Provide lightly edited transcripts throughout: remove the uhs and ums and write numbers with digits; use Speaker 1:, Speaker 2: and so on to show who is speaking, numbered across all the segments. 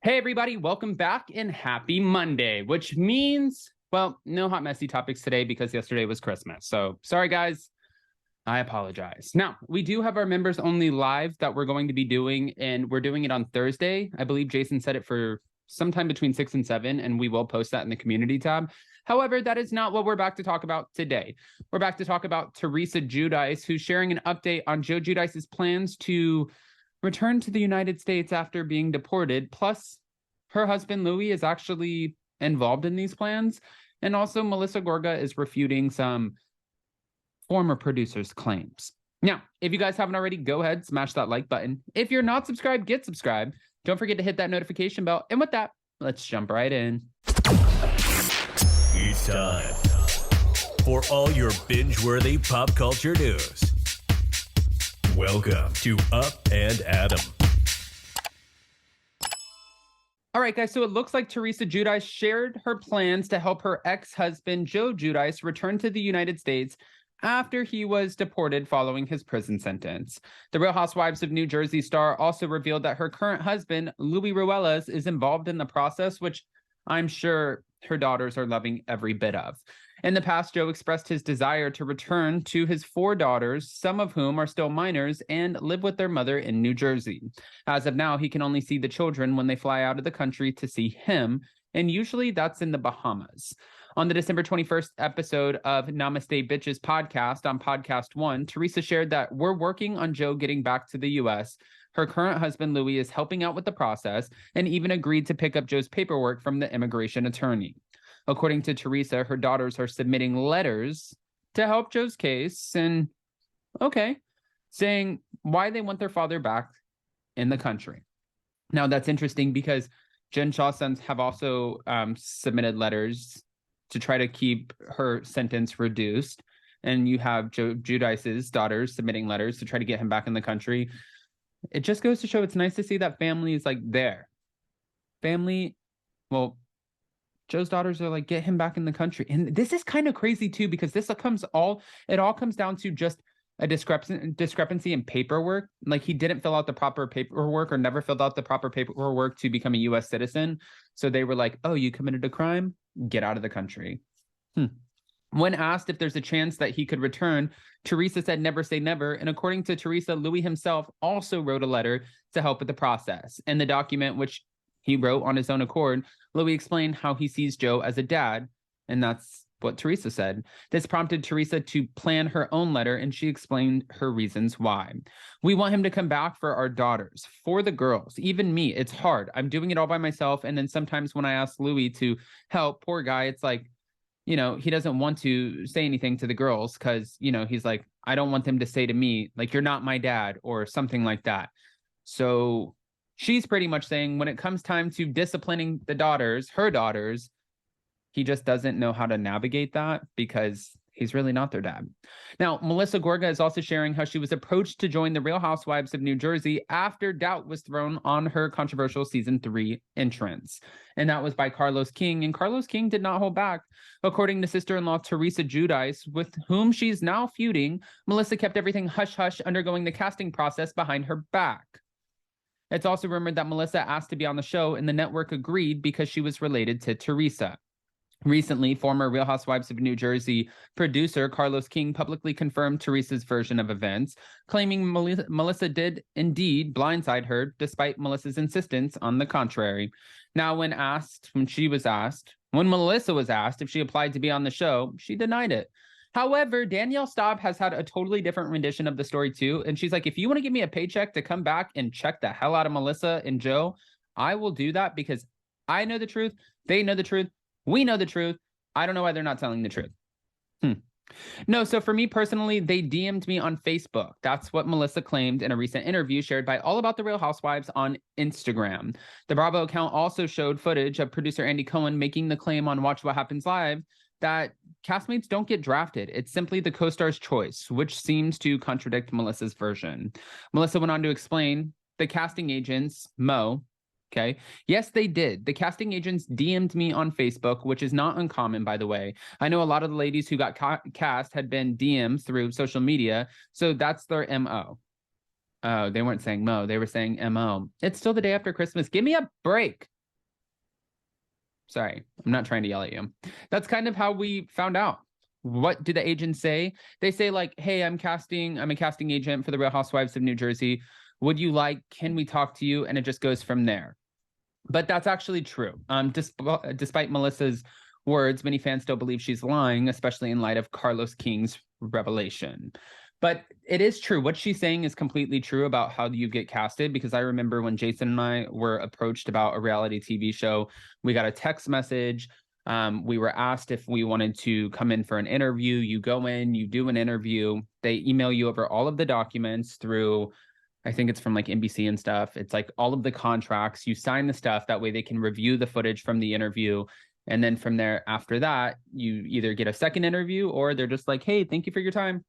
Speaker 1: Hey, everybody, welcome back and happy Monday, which means, well, no hot, messy topics today because yesterday was Christmas. So sorry, guys. I apologize. Now, we do have our members only live that we're going to be doing, and we're doing it on Thursday. I believe Jason said it for sometime between 6 and 7, and we will post that in the community tab. However, that is not what we're back to talk about today. We're back to talk about Teresa Giudice, who's sharing an update on Joe Giudice's plans to return to the United States after being deported. Plus, her husband, Louis, is actually involved in these plans. And also, Melissa Gorga is refuting some former producers' claims. Now, if you guys haven't already, go ahead, smash that like button. If you're not subscribed, get subscribed. Don't forget to hit that notification bell. And with that, let's jump right in.
Speaker 2: It's time for all your binge-worthy pop culture news. Welcome to Up and Adam.
Speaker 1: All right, guys, so it looks like Teresa Giudice shared her plans to help her ex-husband, Joe Giudice, return to the United States after he was deported following his prison sentence. The Real Housewives of New Jersey star also revealed that her current husband, Louis Ruelas, is involved in the process, which I'm sure her daughters are loving every bit of. In the past, Joe expressed his desire to return to his 4 daughters, some of whom are still minors and live with their mother in New Jersey. As of now, he can only see the children when they fly out of the country to see him, and usually that's in the Bahamas. On the December 21st episode of Namaste Bitches podcast on Podcast One, Teresa shared that we're working on Joe getting back to the U.S. Her current husband, Louis, is helping out with the process and even agreed to pick up Joe's paperwork from the immigration attorney. According to Teresa, her daughters are submitting letters to help Joe's case and, saying why they want their father back in the country. Now, that's interesting because Jen Shaw's sons have also submitted letters to try to keep her sentence reduced. And you have Joe Giudice's daughters submitting letters to try to get him back in the country. It just goes to show it's nice to see that family is like there. Joe's daughters are like, get him back in the country. And this is kind of crazy too, because it all comes down to just a discrepancy in paperwork. Like he didn't fill out the proper paperwork or never filled out the proper paperwork to become a US citizen. So they were like, oh, you committed a crime? Get out of the country. When asked if there's a chance that he could return, Teresa said never say never. And according to Teresa, Louis himself also wrote a letter to help with the process. In the document, which he wrote on his own accord, Louis explained how he sees Joe as a dad, and that's what Teresa said. This prompted Teresa to plan her own letter, and she explained her reasons why. We want him to come back for our daughters, for the girls, even me. It's hard. I'm doing it all by myself, and then sometimes when I ask Louis to help, poor guy, it's like, he doesn't want to say anything to the girls because, he's like, I don't want them to say to me, like, you're not my dad or something like that. So she's pretty much saying when it comes time to disciplining her daughters, he just doesn't know how to navigate that because he's really not their dad. Now, Melissa Gorga is also sharing how she was approached to join the Real Housewives of New Jersey after doubt was thrown on her controversial season 3 entrance. And that was by Carlos King. And Carlos King did not hold back. According to sister-in-law Teresa Giudice, with whom she's now feuding, Melissa kept everything hush-hush, undergoing the casting process behind her back. It's also rumored that Melissa asked to be on the show, and the network agreed because she was related to Teresa. Recently, former Real Housewives of New Jersey producer Carlos King publicly confirmed Teresa's version of events, claiming Melissa did indeed blindside her, despite Melissa's insistence on the contrary. Now, when Melissa was asked if she applied to be on the show, she denied it. However, Danielle Staubs has had a totally different rendition of the story too, and she's like, if you want to give me a paycheck to come back and check the hell out of Melissa and Joe, I will do that because I know the truth, they know the truth, we know the truth. I don't know why they're not telling the truth. No, so for me personally, they DM'd me on Facebook. That's what Melissa claimed in a recent interview shared by All About the Real Housewives on Instagram. The Bravo account also showed footage of producer Andy Cohen making the claim on Watch What Happens Live that castmates don't get drafted. It's simply the co-star's choice, which seems to contradict Melissa's version. Melissa went on to explain the casting agents, okay. Yes, they did. The casting agents DM'd me on Facebook, which is not uncommon, by the way. I know a lot of the ladies who got cast had been DM'd through social media, so that's their MO. Oh, they weren't saying Mo. They were saying MO. It's still the day after Christmas. Give me a break. Sorry, I'm not trying to yell at you. That's kind of how we found out. What do the agents say? They say like, hey, I'm a casting agent for the Real Housewives of New Jersey. Would you like, can we talk to you? And it just goes from there. But that's actually true. Despite Melissa's words, many fans still believe she's lying, especially in light of Carlos King's revelation. But it is true. What she's saying is completely true about how you get casted, because I remember when Jason and I were approached about a reality TV show, we got a text message. We were asked if we wanted to come in for an interview. You go in, you do an interview. They email you over all of the documents through, I think it's from like NBC and stuff. It's like all of the contracts. You sign the stuff. That way they can review the footage from the interview. And then from there, after that, you either get a second interview or they're just like, hey, thank you for your time.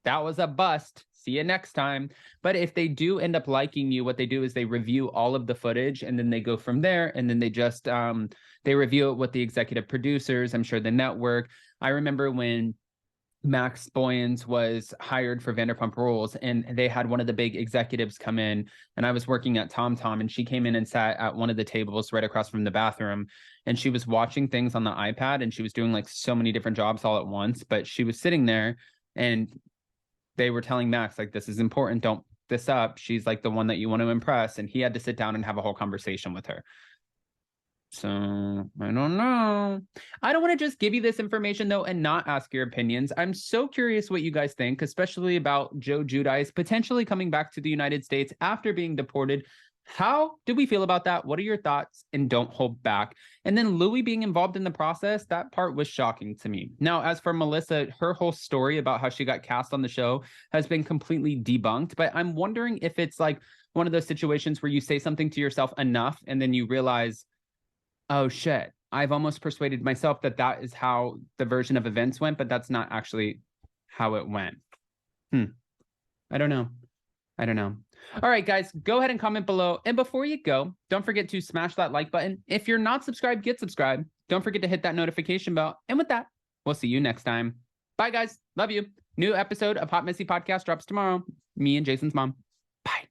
Speaker 1: That was a bust. See you next time. But if they do end up liking you, what they do is they review all of the footage and then they go from there. And then they just, they review it with the executive producers, I'm sure the network. I remember when Max Boyens was hired for Vanderpump Rules and they had one of the big executives come in, and I was working at TomTom, and she came in and sat at one of the tables right across from the bathroom, and she was watching things on the iPad, and she was doing like so many different jobs all at once, but she was sitting there and they were telling Max, like, this is important, don't this up. She's like the one that you want to impress. And he had to sit down and have a whole conversation with her. So I don't know. I don't want to just give you this information, though, and not ask your opinions. I'm so curious what you guys think, especially about Joe Giudice potentially coming back to the United States after being deported. How do we feel about that? What are your thoughts? And don't hold back. And then Louis being involved in the process, that part was shocking to me. Now, as for Melissa, her whole story about how she got cast on the show has been completely debunked. But I'm wondering if it's like one of those situations where you say something to yourself enough and then you realize, oh, shit, I've almost persuaded myself that that is how the version of events went, but that's not actually how it went. I don't know. All right, guys, go ahead and comment below. And before you go, don't forget to smash that like button. If you're not subscribed, get subscribed. Don't forget to hit that notification bell. And with that, we'll see you next time. Bye, guys. Love you. New episode of Hot Messy Podcast drops tomorrow. Me and Jason's mom. Bye.